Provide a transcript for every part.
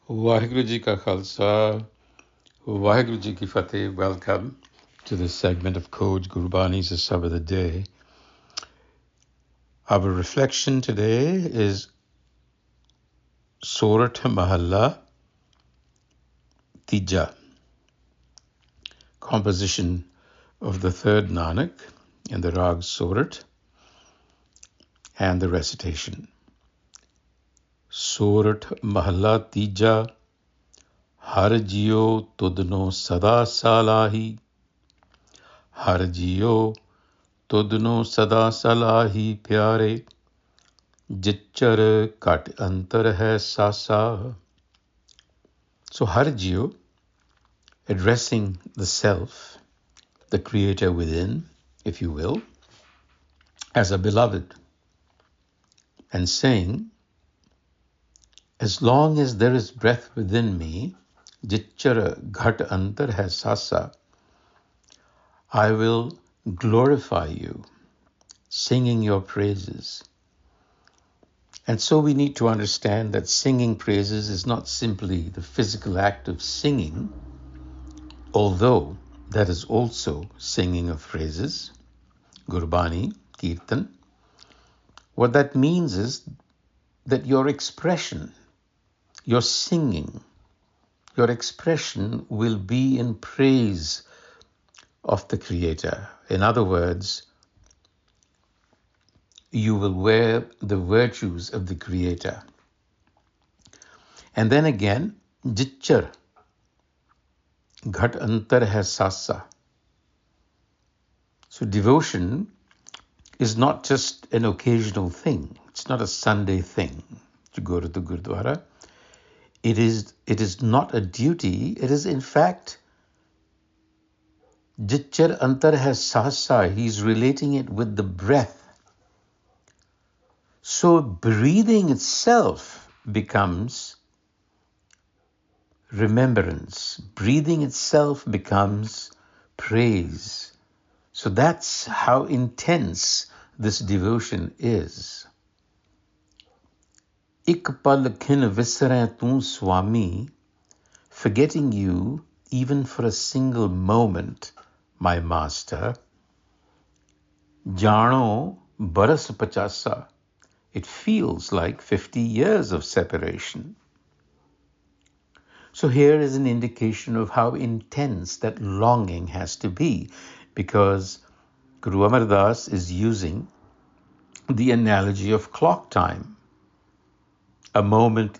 Waheguru Ji Ka Khalsa, Waheguru Ji Ki Fateh. Welcome to this segment of Code Gurbani's a-sabad-a-day. Our reflection today is Surat Mahalla Tija, composition of the third Nanak in the Rag Surat, and the recitation. Surat Mahalla Tija, Har Jiu Tudh Sada Salahi, Har Jiu Tudh Sada Salahi Pyare, Jichar Kat Antar Hai Sasa. So Har Jiu, addressing the self, the creator within, if you will, as a beloved, and saying, as long as there is breath within me, Jichar Ghat Antar Hai Sasa, I will glorify you, singing your praises. And so we need to understand that singing praises is not simply the physical act of singing, although that is also singing of praises, Gurbani, Kirtan. What that means is that your expression, your singing, your expression will be in praise of the Creator. In other words, you will wear the virtues of the Creator. And then again, Jichar, Ghat Antar Hai Sasa. So devotion is not just an occasional thing. It's not a Sunday thing to go to the Gurdwara. It is not a duty. It is in fact Jichar Antar Hai Sasa. He's relating it with the breath. So breathing itself becomes remembrance. Breathing itself becomes praise. So that's how intense this devotion is. Ik pal khin visare tu Swami, forgetting you even for a single moment, my master. Jano baras pachasa. It feels like 50 years of separation. So here is an indication of how intense that longing has to be, because Guru Amar Das is using the analogy of clock time, a moment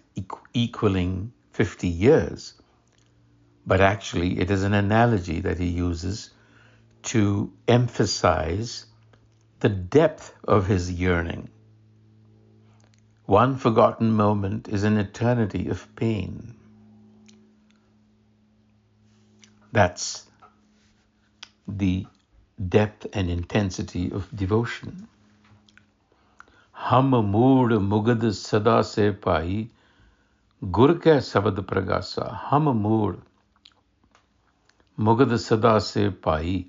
equaling 50 years. But actually it is an analogy that he uses to emphasize the depth of his yearning. One forgotten moment is an eternity of pain. That's the depth and intensity of devotion. Hum mood mugad sada se pai, gur ke sabad pragasa. Hum mood mugad sada se pai.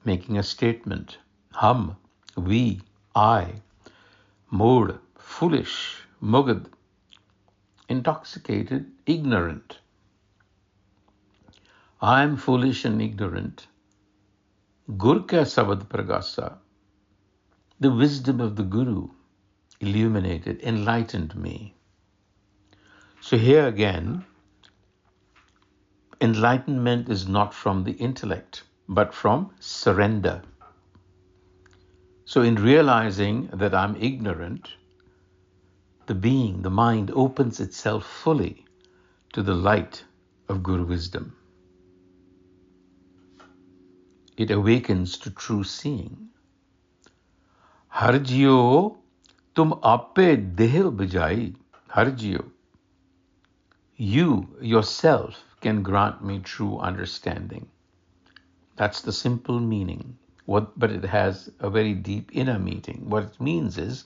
Making a statement. Hum, we, I. Mood, foolish. Mugad, intoxicated, ignorant. I am foolish and ignorant. Gur ka sabad pragasa. The wisdom of the Guru illuminated, enlightened me. So here again, enlightenment is not from the intellect, but from surrender. So in realizing that I'm ignorant, the being, the mind, opens itself fully to the light of Guru wisdom. It awakens to true seeing. Har Jiu tum a-sabad-a-day bajai. Har Jiu, you yourself can grant me true understanding. That's the simple meaning. But it has a very deep inner meaning. What it means is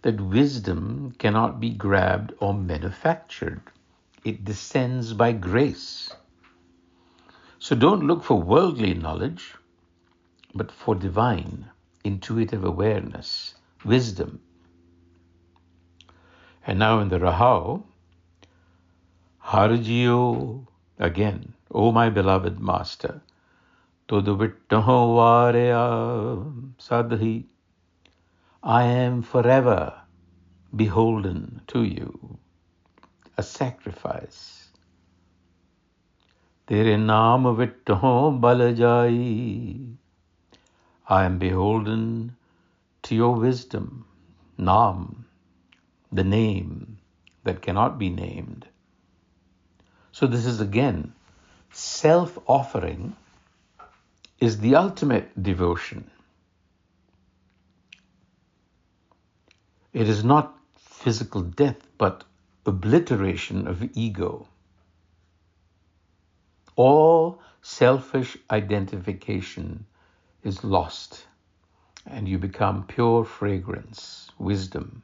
that wisdom cannot be grabbed or manufactured. It descends by grace. So don't look for worldly knowledge, but for divine, intuitive awareness, wisdom. And now in the Rahau, Har Jiu, again, O my beloved master, Tudh vittoh vare a-sabad-a-day, I am forever beholden to you, a sacrifice. Tere naam vittoh bal jai, I am beholden to your wisdom, Naam, the name that cannot be named. So this is again, self-offering is the ultimate devotion. It is not physical death, but obliteration of ego. All selfish identification is lost, and you become pure fragrance, wisdom.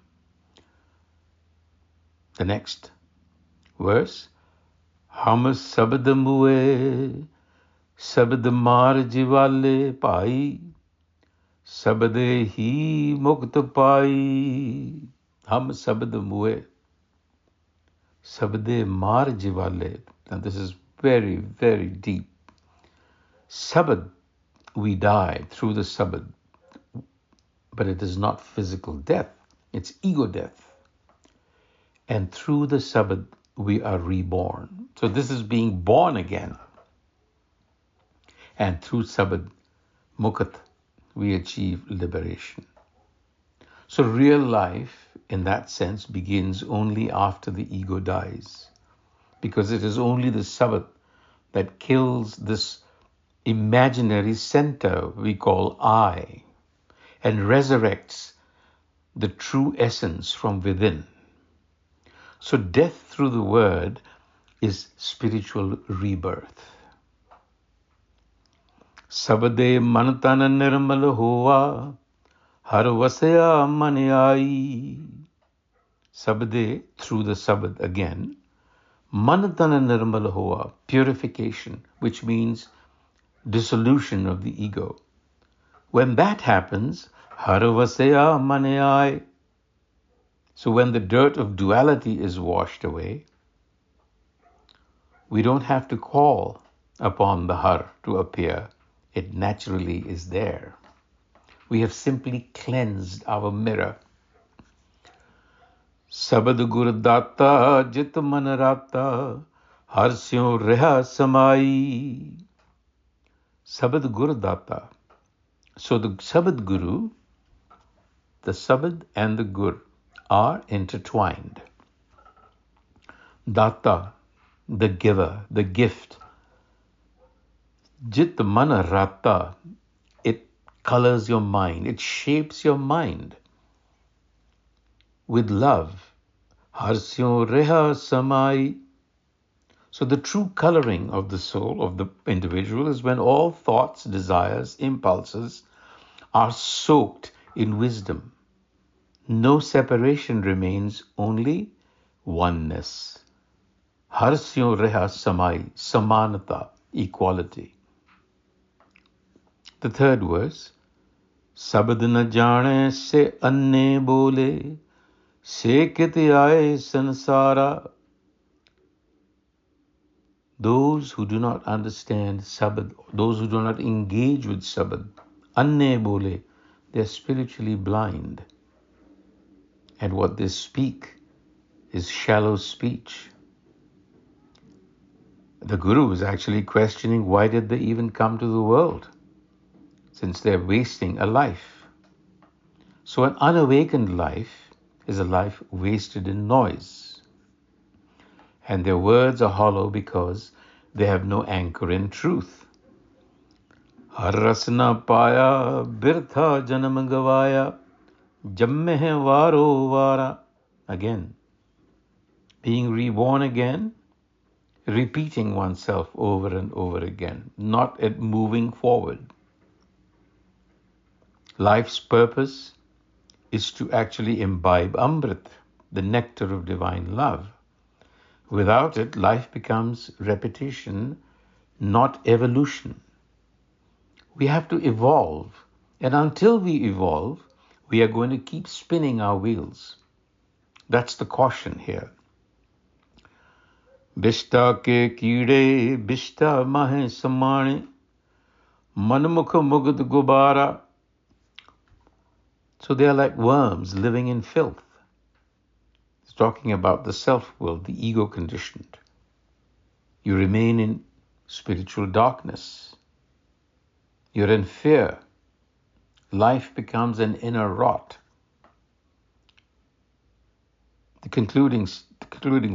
The next verse, Ham sabad mue, sabad mar jivale pai, sabade hi mukt pai. Ham sabad mue, sabade mar jivale. And this is very, very deep. Sabad, we die through the sabad, but it is not physical death, it's ego death. And through the sabad, we are reborn. So this is being born again. And through sabad, mukat, we achieve liberation. So real life, in that sense, begins only after the ego dies. Because it is only the sabad that kills this imaginary center we call I, and resurrects the true essence from within. So death through the word is spiritual rebirth. Sabade manatana nirmal hoa, har vasya mani aayi. Sabade, through the sabad again, manatana nirmal hoa, purification, which means dissolution of the ego. When that happens, har vasya mani aayi. So when the dirt of duality is washed away, we don't have to call upon the har to appear. It naturally is there. We have simply cleansed our mirror. Sabad gur datta jit man rata, har syo reha samai. Sabad gur datta. So the sabad guru, the sabad and the gur are intertwined. Datta, the giver, the gift. Jit mana rata, it colors your mind, it shapes your mind with love. Harsyo reha samai. So the true coloring of the soul of the individual is when all thoughts, desires, impulses are soaked in wisdom. No separation remains, only oneness. Harsyo reha samai, samanata, equality. The third verse, Sabad na jane se anne bole, se kiti aaye sansara. Those who do not understand sabad, those who do not engage with sabad, anne bole, they are spiritually blind. And what they speak is shallow speech. The Guru is actually questioning, why did they even come to the world, since they're wasting a life? So an unawakened life is a life wasted in noise. And their words are hollow because they have no anchor in truth. Har rasna paya birtha janam gavaya, jamme hai varo vara. Again, being reborn again, repeating oneself over and over again, not at moving forward. Life's purpose is to actually imbibe Amrit, the nectar of divine love. Without it, life becomes repetition, not evolution. We have to evolve, and until we evolve, we are going to keep spinning our wheels. That's the caution here. Bishta ke keede, bishta mahe samane, manmukh mugd gubara. So they are like worms living in filth. It's talking about the self-will, the ego conditioned. You remain in spiritual darkness. You're in fear. Life becomes an inner rot. The concluding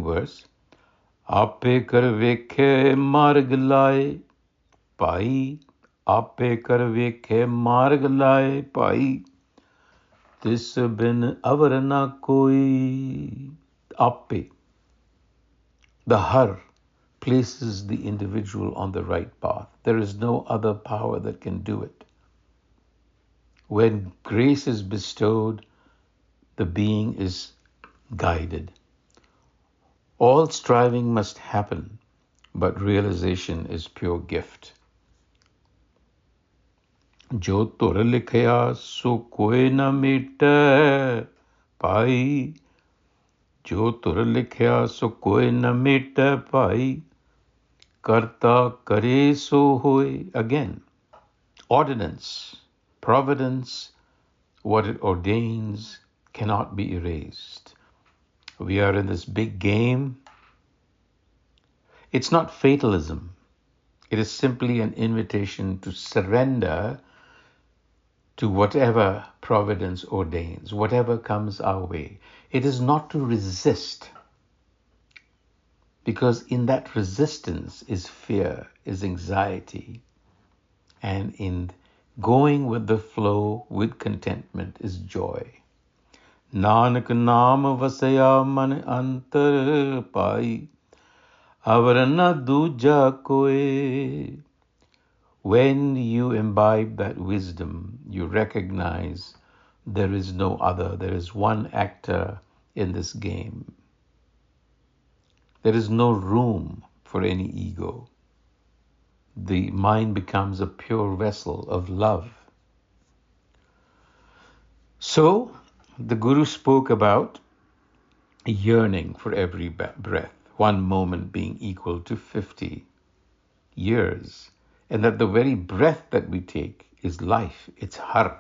verse, Ape kar vekhe marg laye pai, ape kar vekhe marg laye pai, tis bin avar na koi. Ape, the Har, places the individual on the right path. There is no other power that can do it. When grace is bestowed, the being is guided. All striving must happen, but realization is pure gift. Jo tur likhya so koi na mete pai. Jo tur likhya so koi na mete pai. Karta kare so hoy. Again, ordinance, providence, what it ordains cannot be erased. We are in this big game. It's not fatalism. It is simply an invitation to surrender to whatever providence ordains, whatever comes our way. It is not to resist, because in that resistance is fear, is anxiety, and in going with the flow with contentment is joy. Nanak naam vasaya man antar pai, avarana duja koe. When you imbibe that wisdom, you recognize there is no other. There is one actor in this game. There is no room for any ego. The mind becomes a pure vessel of love. So, the Guru spoke about yearning for every breath, one moment being equal to 50 years. And that the very breath that we take is life. It's Har.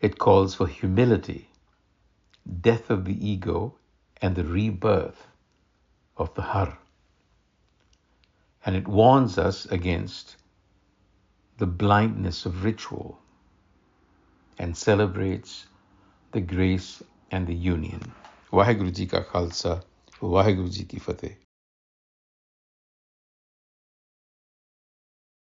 It calls for humility, death of the ego, and the rebirth of the Har. And it warns us against the blindness of ritual and celebrates the grace and the union. Vaheguru Ji Ka Khalsa, Vaheguru Ji Ki Fateh.